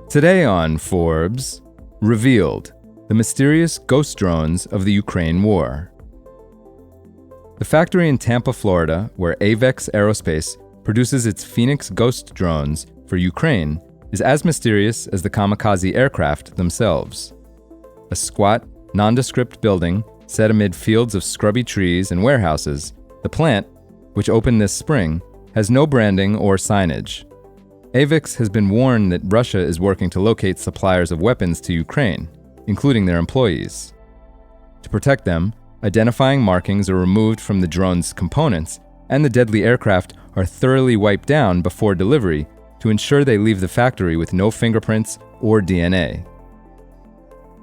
Today on Forbes, revealed, the mysterious ghost drones of the Ukraine war. The factory in Tampa, Florida, where Aevex Aerospace produces its Phoenix Ghost drones for Ukraine, is as mysterious as the kamikaze aircraft themselves. A squat, nondescript building set amid fields of scrubby trees and warehouses, the plant, which opened this spring, has no branding or signage. Aevex has been warned that Russia is working to locate suppliers of weapons to Ukraine, including their employees. To protect them, identifying markings are removed from the drone's components, and the deadly aircraft are thoroughly wiped down before delivery to ensure they leave the factory with no fingerprints or DNA.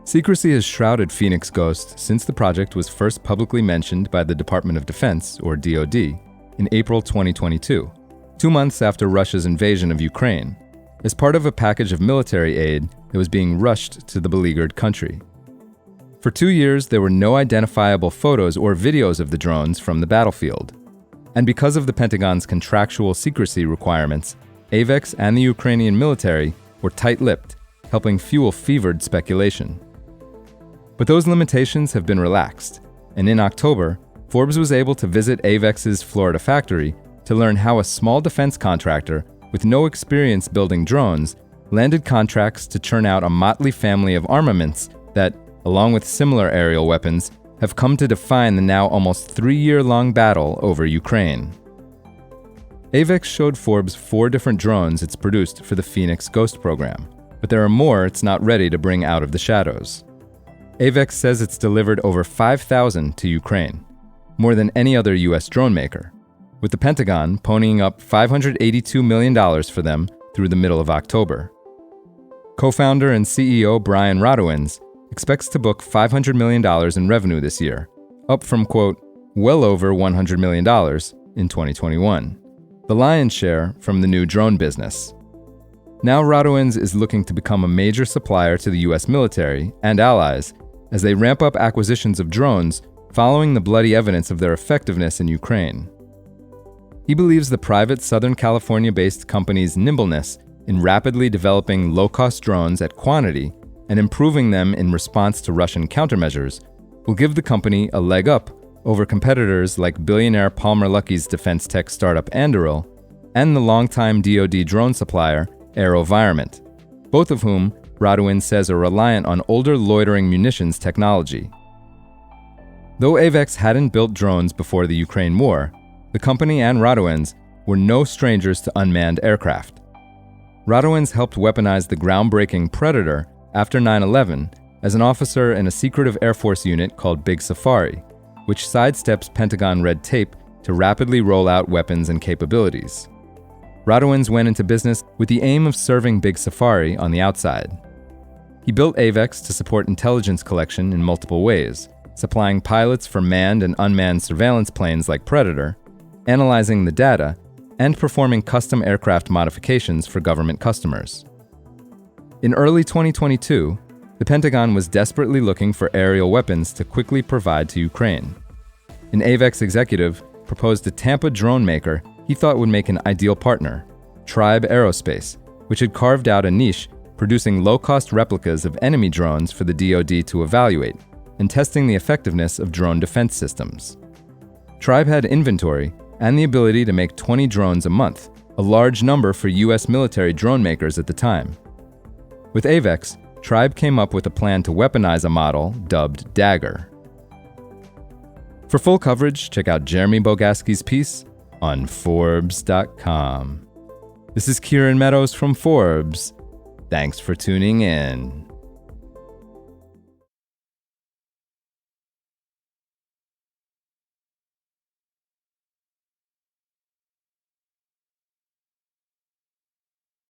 Secrecy has shrouded Phoenix Ghost since the project was first publicly mentioned by the Department of Defense, or DoD, in April 2022, 2 months after Russia's invasion of Ukraine, as part of a package of military aid that was being rushed to the beleaguered country. For 2 years, there were no identifiable photos or videos of the drones from the battlefield. And because of the Pentagon's contractual secrecy requirements, Aevex and the Ukrainian military were tight-lipped, helping fuel fevered speculation. But those limitations have been relaxed, and in October, Forbes was able to visit Aevex's Florida factory to learn how a small defense contractor with no experience building drones landed contracts to churn out a motley family of armaments that, along with similar aerial weapons, have come to define the now almost 3-year-long battle over Ukraine. Aevex showed Forbes 4 different drones it's produced for the Phoenix Ghost program, but there are more it's not ready to bring out of the shadows. Aevex says it's delivered over 5,000 to Ukraine, more than any other US drone maker, with the Pentagon ponying up $582 million for them through the middle of October. Co-founder and CEO Brian Radowins expects to book $500 million in revenue this year, up from, quote, well over $100 million in 2021, the lion's share from the new drone business. Now Radowins is looking to become a major supplier to the US military and allies as they ramp up acquisitions of drones following the bloody evidence of their effectiveness in Ukraine. He believes the private Southern California-based company's nimbleness in rapidly developing low-cost drones at quantity and improving them in response to Russian countermeasures will give the company a leg up over competitors like billionaire Palmer Luckey's defense tech startup Anduril and the longtime DoD drone supplier AeroVironment, both of whom Radowin says are reliant on older loitering munitions technology. Though Aevex hadn't built drones before the Ukraine war, the company and Radowins were no strangers to unmanned aircraft. Radowins helped weaponize the groundbreaking Predator after 9/11 as an officer in a secretive Air Force unit called Big Safari, which sidesteps Pentagon red tape to rapidly roll out weapons and capabilities. Radowins went into business with the aim of serving Big Safari on the outside. He built Aevex to support intelligence collection in multiple ways, supplying pilots for manned and unmanned surveillance planes like Predator, analyzing the data, and performing custom aircraft modifications for government customers. In early 2022, the Pentagon was desperately looking for aerial weapons to quickly provide to Ukraine. An Aevex executive proposed a Tampa drone maker he thought would make an ideal partner, Tribe Aerospace, which had carved out a niche producing low-cost replicas of enemy drones for the DoD to evaluate and testing the effectiveness of drone defense systems. Tribe had inventory and the ability to make 20 drones a month, a large number for US military drone makers at the time. With Aevex, Tribe came up with a plan to weaponize a model dubbed Dagger. For full coverage, check out Jeremy Bogaski's piece on forbes.com. This is Kieran Meadows from Forbes. Thanks for tuning in.